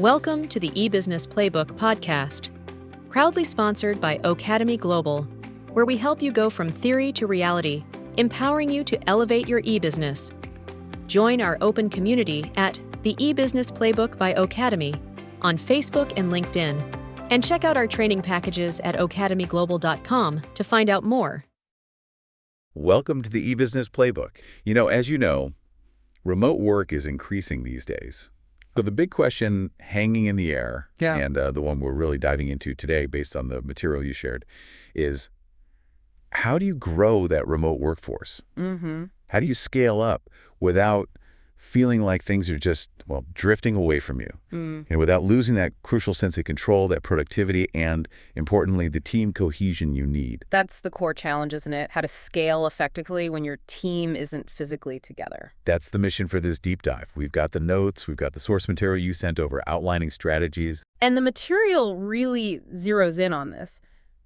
Welcome to the eBusiness Playbook podcast, proudly sponsored by Academy Global, where we help you go from theory to reality, empowering you to elevate your e-business. Join our open community at the eBusiness Playbook by Academy on Facebook and LinkedIn, and check out our training packages at academyglobal.com to find out more. Welcome to the eBusiness Playbook. As you know, remote work is increasing these days. So the big question hanging in the air, and the one we're really diving into today based on the material you shared, is how do you grow that remote workforce? How do you scale up without feeling like things are just, drifting away from you? And without losing that crucial sense of control, that productivity, and importantly, the team cohesion you need. That's the core challenge, isn't it? How to scale effectively when your team isn't physically together. That's the mission for this deep dive. We've got the notes, we've got the source material you sent over outlining strategies. And the material really zeroes in on this.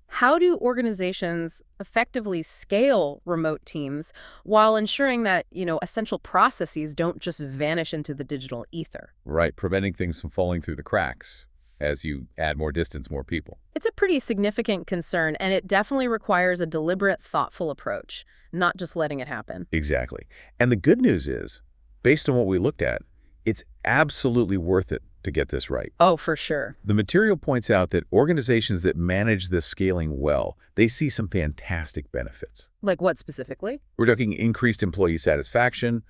How do organizations effectively scale remote teams while ensuring that, essential processes don't just vanish into the digital ether? Right, preventing things from falling through the cracks as you add more distance, more people. It's a pretty significant concern, and it definitely requires a deliberate, thoughtful approach, not just letting it happen. Exactly. And the good news is, based on what we looked at, it's absolutely worth it to get this right. Oh, for sure. The material points out that organizations that manage this scaling well, they see some fantastic benefits. Like what specifically? We're talking increased employee satisfaction,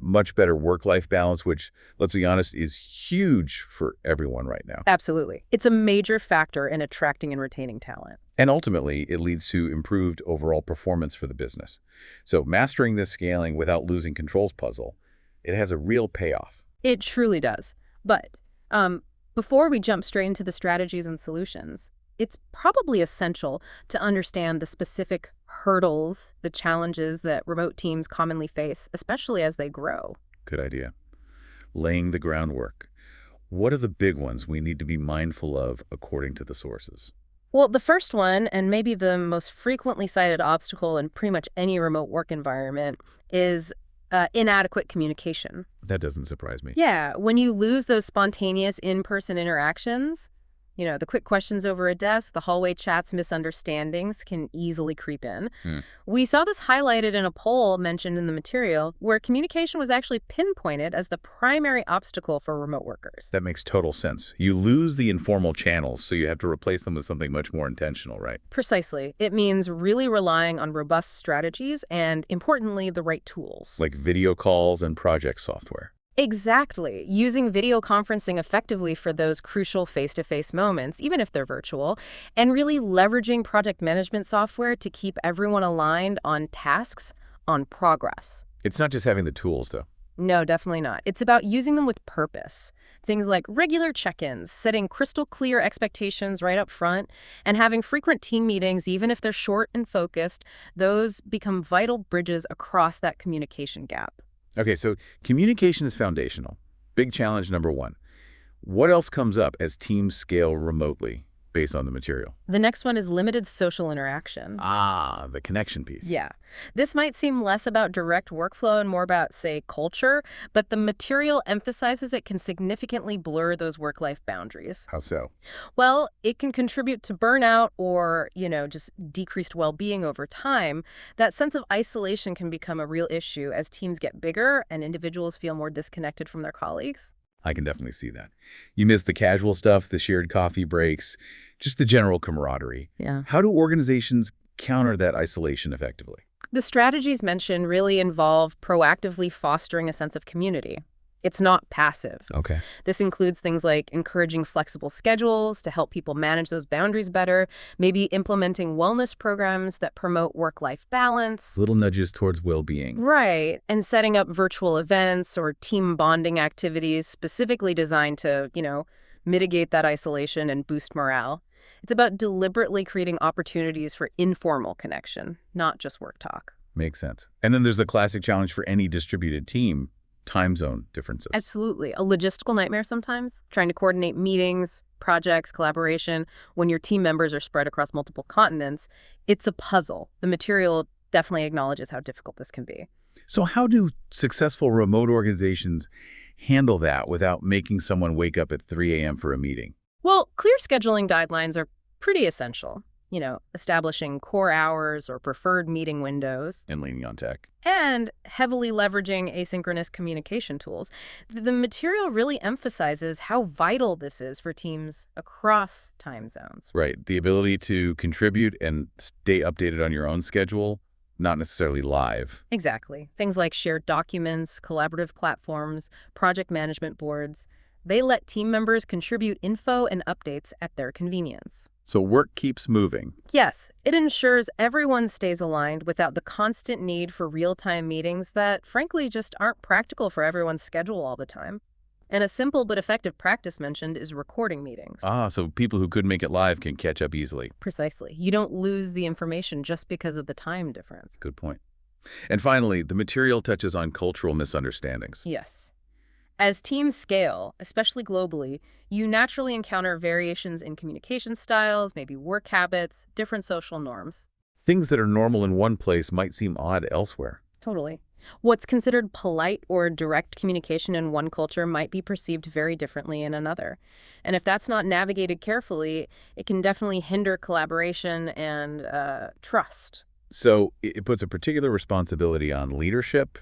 much better work-life balance, which, let's be honest, is huge for everyone right now. Absolutely. It's a major factor in attracting and retaining talent. And ultimately, it leads to improved overall performance for the business. So mastering this scaling without losing controls puzzle, it has a real payoff. It truly does. But before we jump straight into the strategies and solutions, it's probably essential to understand the specific hurdles, the challenges that remote teams commonly face, especially as they grow. Good idea. Laying the groundwork. What are the big ones we need to be mindful of according to the sources? Well, the first one, and maybe the most frequently cited obstacle in pretty much any remote work environment, is inadequate communication. That doesn't surprise me. Yeah, when you lose those spontaneous in-person interactions, the quick questions over a desk, the hallway chats, misunderstandings can easily creep in. We saw this highlighted in a poll mentioned in the material where communication was actually pinpointed as the primary obstacle for remote workers. That makes total sense. You lose the informal channels, so you have to replace them with something much more intentional, right? Precisely. It means really relying on robust strategies and, importantly, the right tools. Like video calls and project software. Exactly. Using video conferencing effectively for those crucial face-to-face moments, even if they're virtual, and really leveraging project management software to keep everyone aligned on tasks, on progress. It's not just having the tools, though. No, definitely not. It's about using them with purpose. Things like regular check-ins, setting crystal clear expectations right up front, and having frequent team meetings, even if they're short and focused, those become vital bridges across that communication gap. Okay, so communication is foundational. Big challenge number one. What else comes up as teams scale remotely based on the material? The next one is limited social interaction. The connection piece. Yeah. This might seem less about direct workflow and more about, say, culture, but the material emphasizes it can significantly blur those work-life boundaries. How so? Well, it can contribute to burnout or, just decreased well-being over time. That sense of isolation can become a real issue as teams get bigger and individuals feel more disconnected from their colleagues. I can definitely see that. You miss the casual stuff, the shared coffee breaks, just the general camaraderie. Yeah. How do organizations counter that isolation effectively? The strategies mentioned really involve proactively fostering a sense of community. It's not passive. Okay. This includes things like encouraging flexible schedules to help people manage those boundaries better, maybe implementing wellness programs that promote work-life balance. Little nudges towards well-being. Right, and setting up virtual events or team bonding activities specifically designed to, mitigate that isolation and boost morale. It's about deliberately creating opportunities for informal connection, not just work talk. Makes sense. And then there's the classic challenge for any distributed team, time zone differences. Absolutely. A logistical nightmare sometimes, trying to coordinate meetings, projects, collaboration, when your team members are spread across multiple continents. It's a puzzle. The material definitely acknowledges how difficult this can be. So how do successful remote organizations handle that without making someone wake up at 3 a.m. for a meeting? Well, clear scheduling guidelines are pretty essential. Establishing core hours or preferred meeting windows, And leaning on tech. and heavily leveraging asynchronous communication tools. The material really emphasizes how vital this is for teams across time zones. Right. The ability to contribute and stay updated on your own schedule, not necessarily live. Exactly. Things like shared documents, collaborative platforms, project management boards. They let team members contribute info and updates at their convenience. So work keeps moving. Yes, it ensures everyone stays aligned without the constant need for real-time meetings that, frankly, just aren't practical for everyone's schedule all the time. And a simple but effective practice mentioned is recording meetings. So people who couldn't make it live can catch up easily. Precisely. You don't lose the information just because of the time difference. Good point. And finally, the material touches on cultural misunderstandings. Yes. As teams scale, especially globally, you naturally encounter variations in communication styles, maybe work habits, different social norms. Things that are normal in one place might seem odd elsewhere. Totally. What's considered polite or direct communication in one culture might be perceived very differently in another. And if that's not navigated carefully, it can definitely hinder collaboration and trust. So it puts a particular responsibility on leadership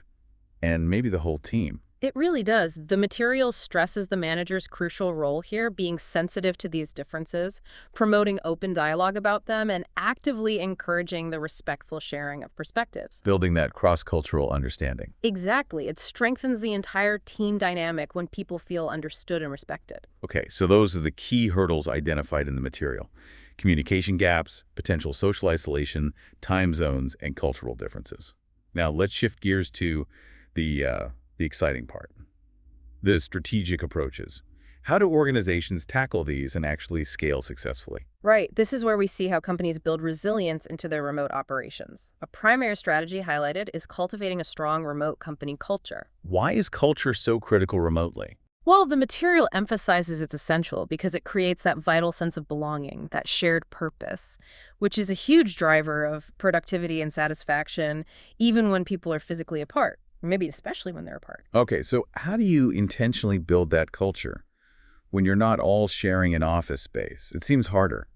and maybe the whole team. It really does. The material stresses the manager's crucial role here, being sensitive to these differences, promoting open dialogue about them, and actively encouraging the respectful sharing of perspectives. Building that cross-cultural understanding. Exactly. It strengthens the entire team dynamic when people feel understood and respected. Okay, so those are the key hurdles identified in the material. Communication gaps, potential social isolation, time zones, and cultural differences. Now let's shift gears to the exciting part, the strategic approaches. How do organizations tackle these and actually scale successfully? Right. This is where we see how companies build resilience into their remote operations. A primary strategy highlighted is cultivating a strong remote company culture. Why is culture so critical remotely? Well, the material emphasizes it's essential because it creates that vital sense of belonging, that shared purpose, which is a huge driver of productivity and satisfaction, even when people are physically apart. Maybe especially when they're apart. Okay, so how do you intentionally build that culture when you're not all sharing an office space? It seems harder.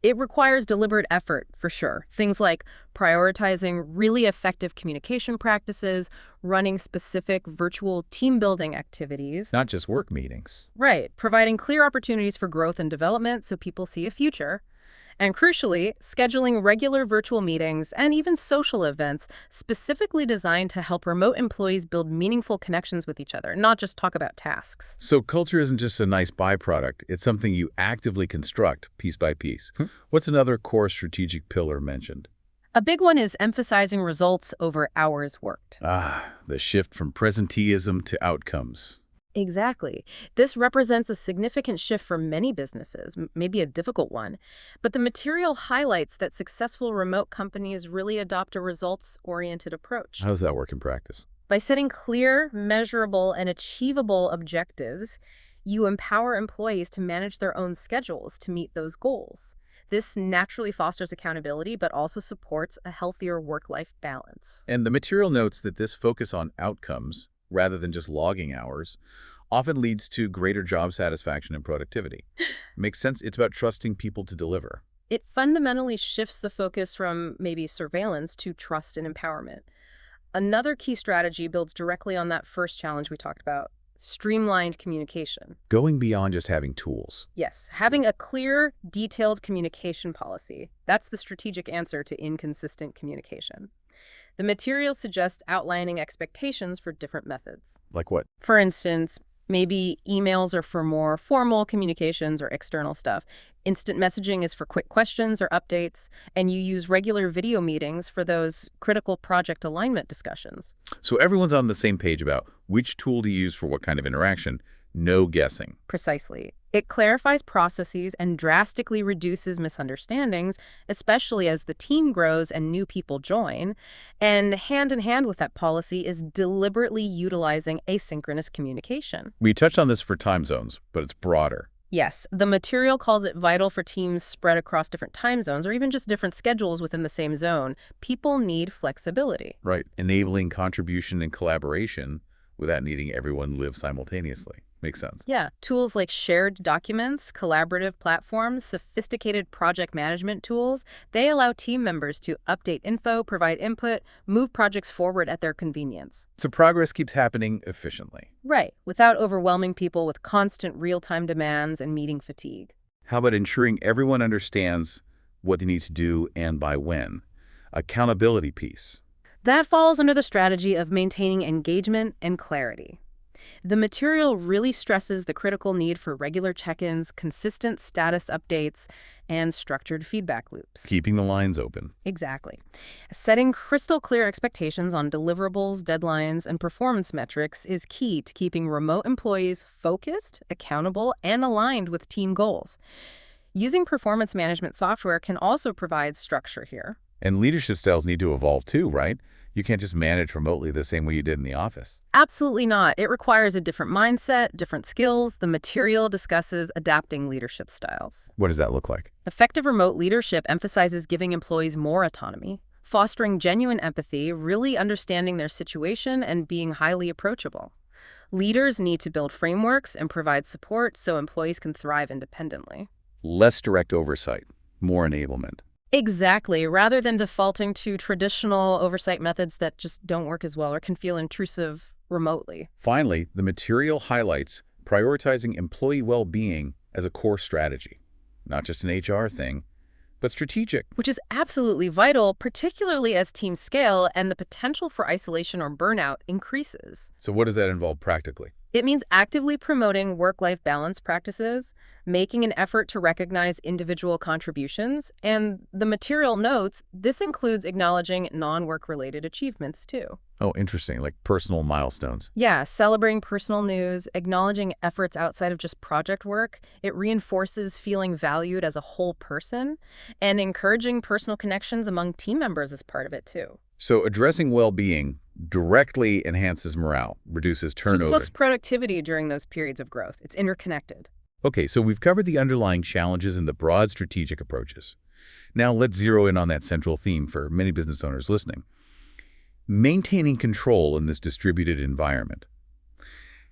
It requires deliberate effort, for sure. Things like prioritizing really effective communication practices, running specific virtual team-building activities. Not just work meetings. Right. Providing clear opportunities for growth and development so people see a future. And crucially, scheduling regular virtual meetings and even social events specifically designed to help remote employees build meaningful connections with each other, not just talk about tasks. So culture isn't just a nice byproduct. It's something you actively construct piece by piece. What's another core strategic pillar mentioned? A big one is emphasizing results over hours worked. The shift from presenteeism to outcomes. Exactly. This represents a significant shift for many businesses, maybe a difficult one. But the material highlights that successful remote companies really adopt a results-oriented approach. How does that work in practice? By setting clear, measurable, and achievable objectives, you empower employees to manage their own schedules to meet those goals. This naturally fosters accountability, but also supports a healthier work-life balance. And the material notes that this focus on outcomes, rather than just logging hours, often leads to greater job satisfaction and productivity. Makes sense. It's about trusting people to deliver. It fundamentally shifts the focus from maybe surveillance to trust and empowerment. Another key strategy builds directly on that first challenge we talked about: streamlined communication. Going beyond just having tools. Yes, having a clear, detailed communication policy. That's the strategic answer to inconsistent communication. The material suggests outlining expectations for different methods. Like what? For instance, maybe emails are for more formal communications or external stuff. Instant messaging is for quick questions or updates, and you use regular video meetings for those critical project alignment discussions. So everyone's on the same page about which tool to use for what kind of interaction. No guessing. Precisely. It clarifies processes and drastically reduces misunderstandings, especially as the team grows and new people join. And hand in hand with that policy is deliberately utilizing asynchronous communication. We touched on this for time zones, but it's broader. Yes, the material calls it vital for teams spread across different time zones or even just different schedules within the same zone. People need flexibility. Right. Enabling contribution and collaboration without needing everyone to live simultaneously. Makes sense. Yeah, tools like shared documents, collaborative platforms, sophisticated project management tools, they allow team members to update info, provide input, move projects forward at their convenience. So progress keeps happening efficiently. Right, without overwhelming people with constant real-time demands and meeting fatigue. How about ensuring everyone understands what they need to do and by when? Accountability piece. That falls under the strategy of maintaining engagement and clarity. The material really stresses the critical need for regular check-ins, consistent status updates, and structured feedback loops. Keeping the lines open. Exactly. Setting crystal clear expectations on deliverables, deadlines, and performance metrics is key to keeping remote employees focused, accountable, and aligned with team goals. Using performance management software can also provide structure here. And leadership styles need to evolve too, right? You can't just manage remotely the same way you did in the office. Absolutely not. It requires a different mindset, different skills. The material discusses adapting leadership styles. What does that look like? Effective remote leadership emphasizes giving employees more autonomy, fostering genuine empathy, really understanding their situation, and being highly approachable. Leaders need to build frameworks and provide support so employees can thrive independently. Less direct oversight, more enablement. Exactly, rather than defaulting to traditional oversight methods that just don't work as well or can feel intrusive remotely. Finally, the material highlights prioritizing employee well-being as a core strategy. Not just an HR thing, but strategic. Which is absolutely vital, particularly as teams scale and the potential for isolation or burnout increases. So what does that involve practically? It means actively promoting work-life balance practices, making an effort to recognize individual contributions, and the material notes this includes acknowledging non-work-related achievements too. Oh, interesting, like personal milestones. Yeah, celebrating personal news, acknowledging efforts outside of just project work. It reinforces feeling valued as a whole person, and encouraging personal connections among team members is part of it too. So addressing well-being directly enhances morale, reduces turnover. Plus productivity during those periods of growth. It's interconnected. Okay, so we've covered the underlying challenges and the broad strategic approaches. Now let's zero in on that central theme for many business owners listening. Maintaining control in this distributed environment.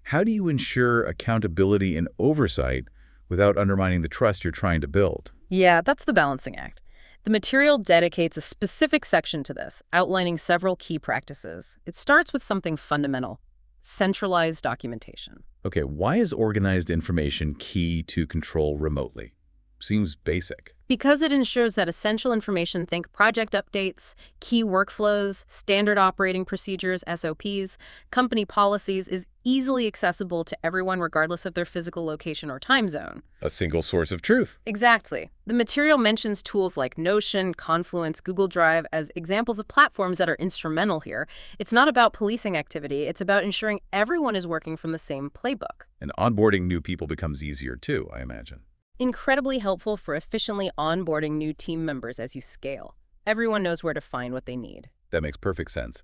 How do you ensure accountability and oversight without undermining the trust you're trying to build? Yeah, that's the balancing act. The material dedicates a specific section to this, outlining several key practices. It starts with something fundamental: centralized documentation. Okay, why is organized information key to control remotely? Seems basic. Because it ensures that essential information, think project updates, key workflows, standard operating procedures, SOPs, company policies, is easily accessible to everyone regardless of their physical location or time zone. A single source of truth. Exactly. The material mentions tools like Notion, Confluence, Google Drive as examples of platforms that are instrumental here. It's not about policing activity. It's about ensuring everyone is working from the same playbook. And onboarding new people becomes easier too, I imagine. Incredibly helpful for efficiently onboarding new team members as you scale. Everyone knows where to find what they need. That makes perfect sense.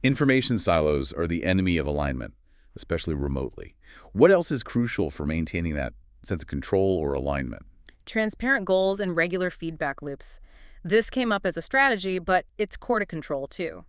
Information silos are the enemy of alignment, especially remotely. What else is crucial for maintaining that sense of control or alignment? Transparent goals and regular feedback loops. This came up as a strategy, but it's core to control too.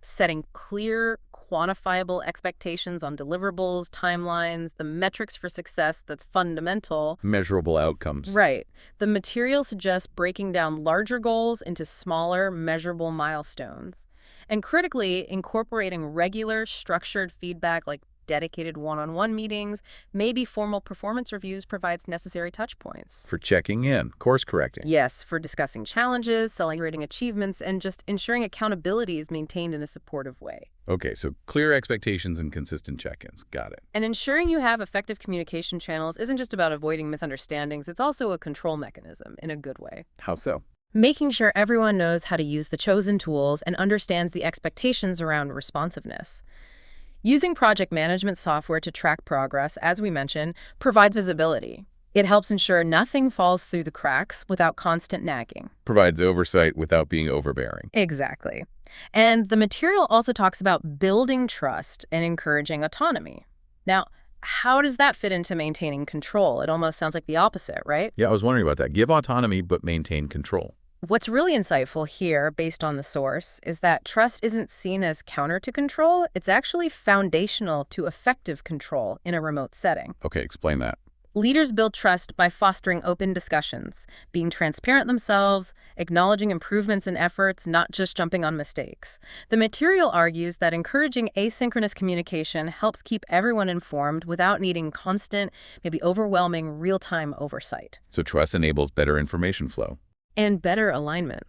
Setting clear, quantifiable expectations on deliverables, timelines, the metrics for success that's fundamental. Measurable outcomes. Right. The material suggests breaking down larger goals into smaller, measurable milestones. And critically, incorporating regular, structured feedback like dedicated one-on-one meetings, maybe formal performance reviews provides necessary touch points. For checking in, course correcting. Yes, for discussing challenges, celebrating achievements, and just ensuring accountability is maintained in a supportive way. Okay, so clear expectations and consistent check-ins. Got it. And ensuring you have effective communication channels isn't just about avoiding misunderstandings, it's also a control mechanism in a good way. How so? Making sure everyone knows how to use the chosen tools and understands the expectations around responsiveness. Using project management software to track progress, as we mentioned, provides visibility. It helps ensure nothing falls through the cracks without constant nagging. Provides oversight without being overbearing. Exactly. And the material also talks about building trust and encouraging autonomy. Now, how does that fit into maintaining control? It almost sounds like the opposite, right? Yeah, I was wondering about that. Give autonomy, but maintain control. What's really insightful here, based on the source, is that trust isn't seen as counter to control. It's actually foundational to effective control in a remote setting. Okay, explain that. Leaders build trust by fostering open discussions, being transparent themselves, acknowledging improvements in efforts, not just jumping on mistakes. The material argues that encouraging asynchronous communication helps keep everyone informed without needing constant, maybe overwhelming, real-time oversight. So trust enables better information flow. And better alignment.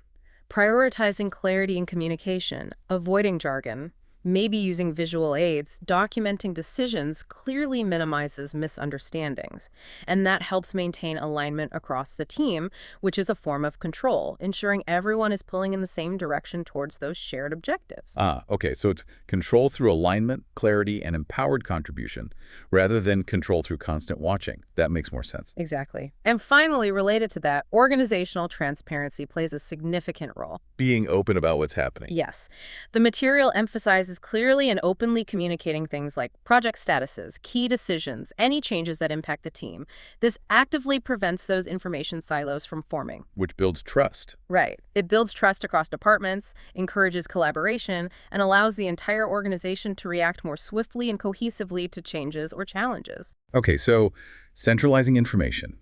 Prioritizing clarity in communication, avoiding jargon, maybe using visual aids, documenting decisions clearly minimizes misunderstandings. And that helps maintain alignment across the team, which is a form of control, ensuring everyone is pulling in the same direction towards those shared objectives. Okay, so it's control through alignment, clarity, and empowered contribution, rather than control through constant watching. That makes more sense. Exactly. And finally, related to that, organizational transparency plays a significant role. Being open about what's happening. Yes. The material emphasizes clearly and openly communicating things like project statuses, key decisions, any changes that impact the team. This actively prevents those information silos from forming. Which builds trust. Right. It builds trust across departments, encourages collaboration, and allows the entire organization to react more swiftly and cohesively to changes or challenges. Okay, so centralizing information,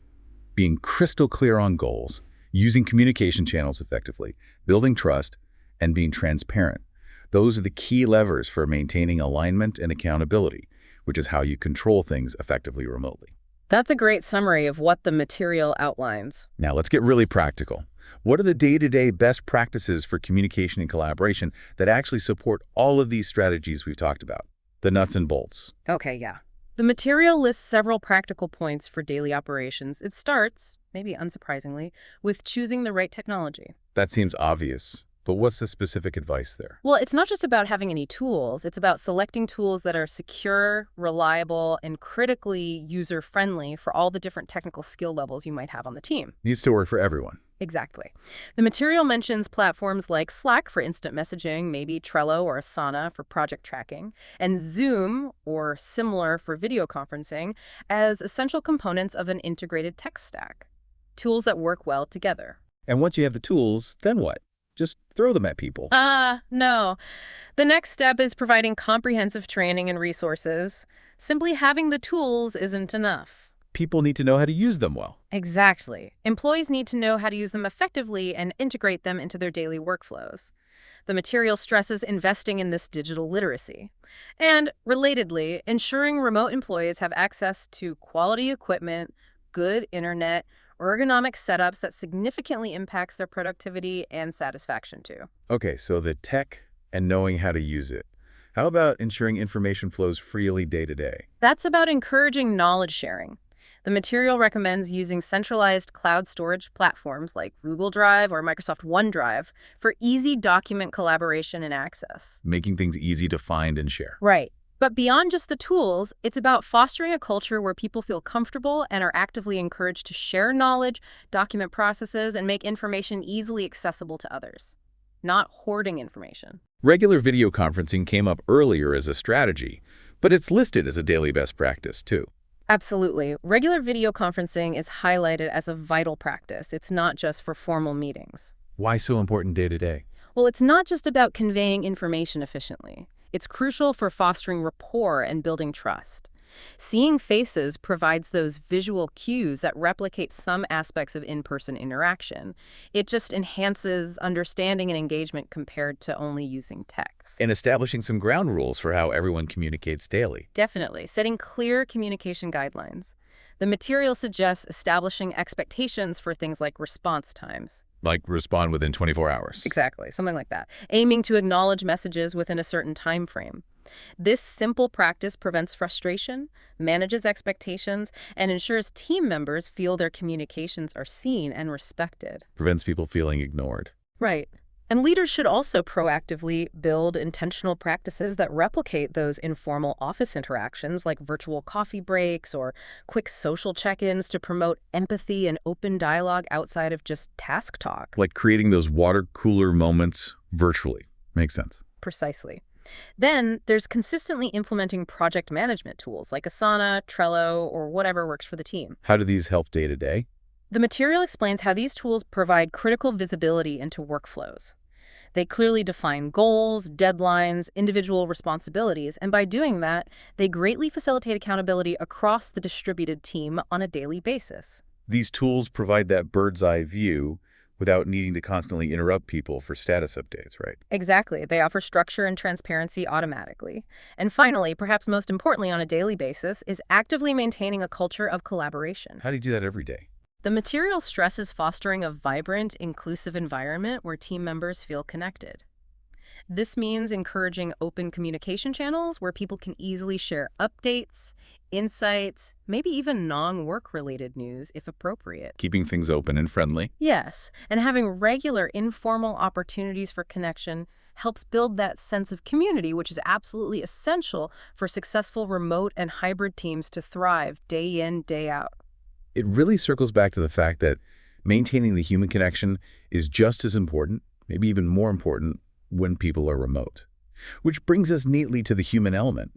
being crystal clear on goals, using communication channels effectively, building trust, and being transparent. Those are the key levers for maintaining alignment and accountability, which is how you control things effectively remotely. That's a great summary of what the material outlines. Now let's get really practical. What are the day-to-day best practices for communication and collaboration that actually support all of these strategies we've talked about? The nuts and bolts. Okay, yeah. The material lists several practical points for daily operations. It starts, maybe unsurprisingly, with choosing the right technology. That seems obvious. But what's the specific advice there? Well, it's not just about having any tools. It's about selecting tools that are secure, reliable, and critically user-friendly for all the different technical skill levels you might have on the team. Needs to work for everyone. Exactly. The material mentions platforms like Slack for instant messaging, maybe Trello or Asana for project tracking, and Zoom or similar for video conferencing as essential components of an integrated tech stack. Tools that work well together. And once you have the tools, then what? Just throw them at people. No. The next step is providing comprehensive training and resources. Simply having the tools isn't enough. People need to know how to use them well. Exactly. Employees need to know how to use them effectively and integrate them into their daily workflows. The material stresses investing in this digital literacy. And, relatedly, ensuring remote employees have access to quality equipment, good internet, ergonomic setups that significantly impacts their productivity and satisfaction too. Okay, so the tech and knowing how to use it. How about ensuring information flows freely day to day? That's about encouraging knowledge sharing. The material recommends using centralized cloud storage platforms like Google Drive or Microsoft OneDrive for easy document collaboration and access. Making things easy to find and share. Right. But beyond just the tools, it's about fostering a culture where people feel comfortable and are actively encouraged to share knowledge, document processes, and make information easily accessible to others. Not hoarding information. Regular video conferencing came up earlier as a strategy, but it's listed as a daily best practice too. Absolutely. Regular video conferencing is highlighted as a vital practice. It's not just for formal meetings. Why so important day to day? Well, it's not just about conveying information efficiently. It's crucial for fostering rapport and building trust. Seeing faces provides those visual cues that replicate some aspects of in-person interaction. It just enhances understanding and engagement compared to only using text. And establishing some ground rules for how everyone communicates daily. Definitely. Setting clear communication guidelines. The material suggests establishing expectations for things like response times. Like respond within 24 hours. Exactly, something like that. Aiming to acknowledge messages within a certain time frame. This simple practice prevents frustration, manages expectations, and ensures team members feel their communications are seen and respected. Prevents people feeling ignored. Right. And leaders should also proactively build intentional practices that replicate those informal office interactions like virtual coffee breaks or quick social check-ins to promote empathy and open dialogue outside of just task talk. Like creating those water cooler moments virtually. Makes sense. Precisely. Then there's consistently implementing project management tools like Asana, Trello, or whatever works for the team. How do these help day to day? The material explains how these tools provide critical visibility into workflows. They clearly define goals, deadlines, individual responsibilities, and by doing that, they greatly facilitate accountability across the distributed team on a daily basis. These tools provide that bird's eye view without needing to constantly interrupt people for status updates, right? Exactly. They offer structure and transparency automatically. And finally, perhaps most importantly on a daily basis, is actively maintaining a culture of collaboration. How do you do that every day? The material stresses fostering a vibrant, inclusive environment where team members feel connected. This means encouraging open communication channels where people can easily share updates, insights, maybe even non-work-related news if appropriate. Keeping things open and friendly. Yes, and having regular informal opportunities for connection helps build that sense of community, which is absolutely essential for successful remote and hybrid teams to thrive day in, day out. It really circles back to the fact that maintaining the human connection is just as important, maybe even more important, when people are remote. Which brings us neatly to the human element,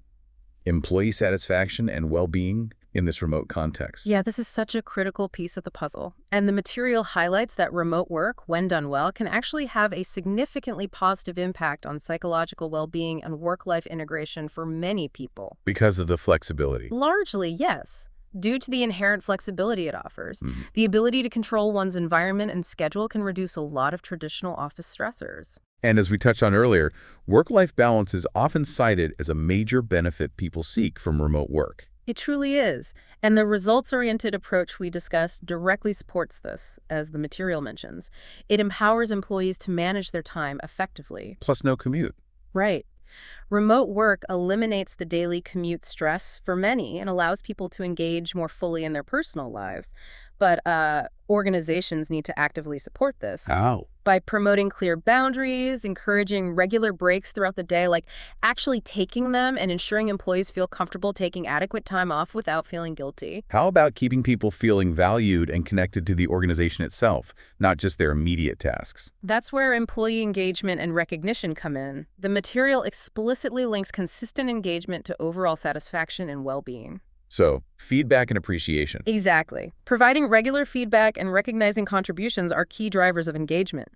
employee satisfaction and well-being in this remote context. Yeah, this is such a critical piece of the puzzle. And the material highlights that remote work, when done well, can actually have a significantly positive impact on psychological well-being and work-life integration for many people. Because of the flexibility. Largely, yes. Due to the inherent flexibility it offers, the ability to control one's environment and schedule can reduce a lot of traditional office stressors. And as we touched on earlier, work-life balance is often cited as a major benefit people seek from remote work. It truly is. And the results-oriented approach we discussed directly supports this, as the material mentions. It empowers employees to manage their time effectively. Plus no commute. Right. Remote work eliminates the daily commute stress for many and allows people to engage more fully in their personal lives. But organizations need to actively support this. How? By promoting clear boundaries, encouraging regular breaks throughout the day, like actually taking them and ensuring employees feel comfortable taking adequate time off without feeling guilty. How about keeping people feeling valued and connected to the organization itself, not just their immediate tasks? That's where employee engagement and recognition come in. The material explicitly links consistent engagement to overall satisfaction and well-being. So, feedback and appreciation. Exactly. Providing regular feedback and recognizing contributions are key drivers of engagement.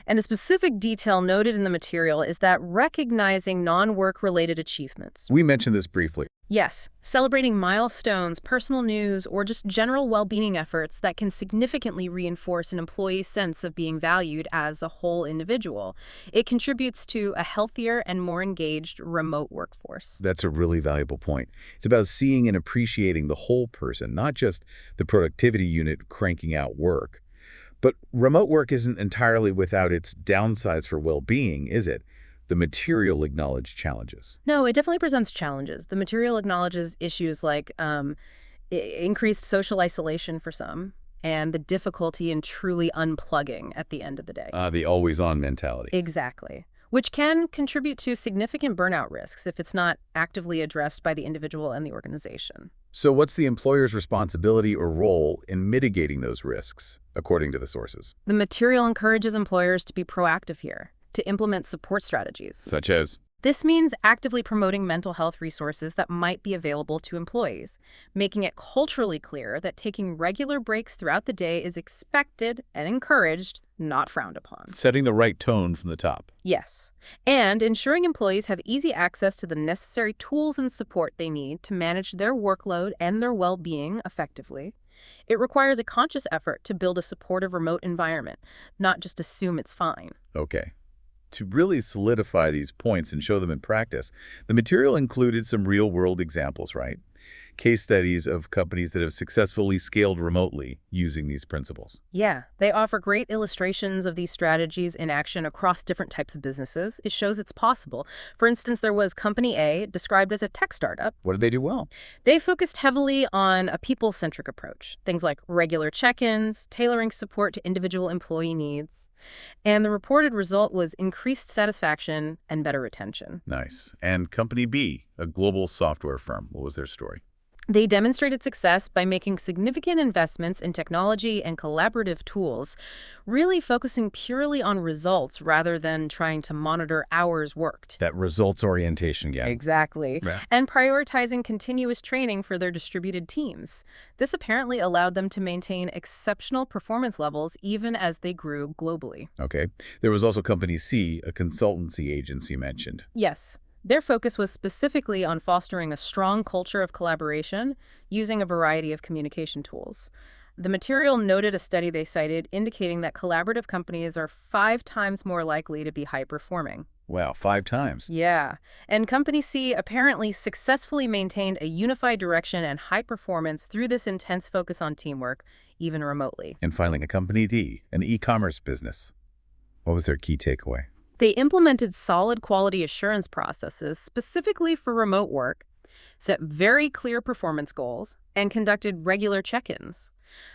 And a specific detail noted in the material is that recognizing non-work-related achievements. We mentioned this briefly. Yes, celebrating milestones, personal news, or just general well-being efforts that can significantly reinforce an employee's sense of being valued as a whole individual. It contributes to a healthier and more engaged remote workforce. That's a really valuable point. It's about seeing and appreciating the whole person, not just the productivity unit cranking out work. But remote work isn't entirely without its downsides for well-being, is it? The material acknowledged challenges. No, it definitely presents challenges. The material acknowledges issues like increased social isolation for some and the difficulty in truly unplugging at the end of the day. The always-on mentality. Exactly. Which can contribute to significant burnout risks if it's not actively addressed by the individual and the organization. So what's the employer's responsibility or role in mitigating those risks, according to the sources? The material encourages employers to be proactive here, to implement support strategies. Such as? This means actively promoting mental health resources that might be available to employees, making it culturally clear that taking regular breaks throughout the day is expected and encouraged, not frowned upon. Setting the right tone from the top. Yes, and ensuring employees have easy access to the necessary tools and support they need to manage their workload and their well-being effectively. It requires a conscious effort to build a supportive remote environment, not just assume it's fine. Okay. To really solidify these points and show them in practice, the material included some real-world examples, right? Case studies of companies that have successfully scaled remotely using these principles. Yeah, they offer great illustrations of these strategies in action across different types of businesses. It shows it's possible. For instance, there was Company A, described as a tech startup. What did they do well? They focused heavily on a people-centric approach, things like regular check-ins, tailoring support to individual employee needs. And the reported result was increased satisfaction and better retention. Nice. And Company B, a global software firm, what was their story? They demonstrated success by making significant investments in technology and collaborative tools, really focusing purely on results rather than trying to monitor hours worked. That results orientation again. Exactly. Yeah. And prioritizing continuous training for their distributed teams. This apparently allowed them to maintain exceptional performance levels even as they grew globally. Okay. There was also Company C, a consultancy agency mentioned. Yes. Their focus was specifically on fostering a strong culture of collaboration using a variety of communication tools. The material noted a study they cited indicating that collaborative companies are 5 times more likely to be high-performing. Wow, 5 times. Yeah, and Company C apparently successfully maintained a unified direction and high performance through this intense focus on teamwork, even remotely. And finally, a Company D, an e-commerce business. What was their key takeaway? They implemented solid quality assurance processes specifically for remote work, set very clear performance goals, and conducted regular check-ins.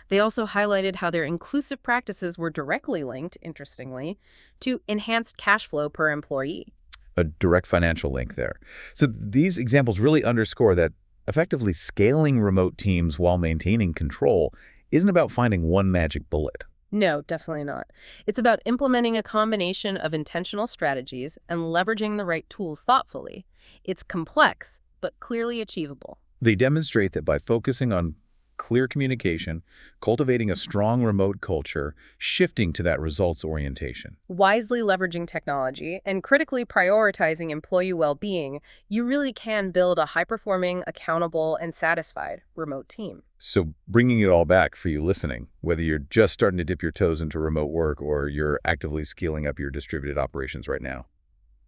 They also highlighted how their inclusive practices were directly linked, interestingly, to enhanced cash flow per employee. A direct financial link there. So these examples really underscore that effectively scaling remote teams while maintaining control isn't about finding one magic bullet. No, definitely not. It's about implementing a combination of intentional strategies and leveraging the right tools thoughtfully. It's complex, but clearly achievable. They demonstrate that by focusing on clear communication, cultivating a strong remote culture, shifting to that results orientation. Wisely leveraging technology and critically prioritizing employee well-being, you really can build a high-performing, accountable, and satisfied remote team. So bringing it all back for you listening, whether you're just starting to dip your toes into remote work or you're actively scaling up your distributed operations right now.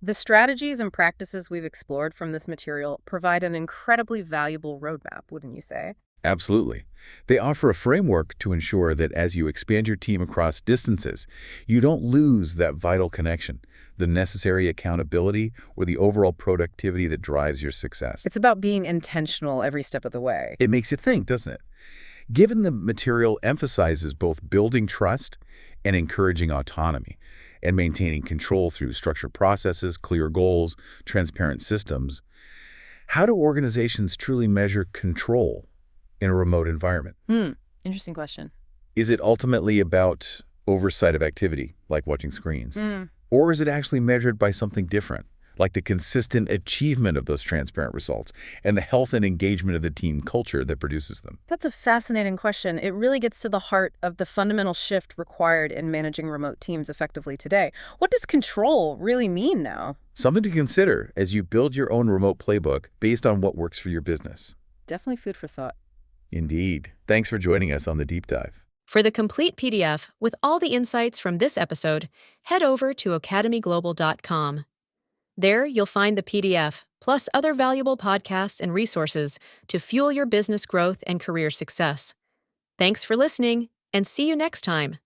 The strategies and practices we've explored from this material provide an incredibly valuable roadmap, wouldn't you say? Absolutely. They offer a framework to ensure that as you expand your team across distances, you don't lose that vital connection, the necessary accountability, or the overall productivity that drives your success. It's about being intentional every step of the way. It makes you think, doesn't it? Given the material emphasizes both building trust and encouraging autonomy, and maintaining control through structured processes, clear goals, transparent systems, how do organizations truly measure control in a remote environment? Interesting question. Is it ultimately about oversight of activity, like watching screens? Or is it actually measured by something different, like the consistent achievement of those transparent results and the health and engagement of the team culture that produces them? That's a fascinating question. It really gets to the heart of the fundamental shift required in managing remote teams effectively today. What does control really mean now? Something to consider as you build your own remote playbook based on what works for your business. Definitely food for thought. Indeed. Thanks for joining us on the Deep Dive. For the complete PDF with all the insights from this episode, head over to academyglobal.com. There, you'll find the PDF, plus other valuable podcasts and resources to fuel your business growth and career success. Thanks for listening, and see you next time.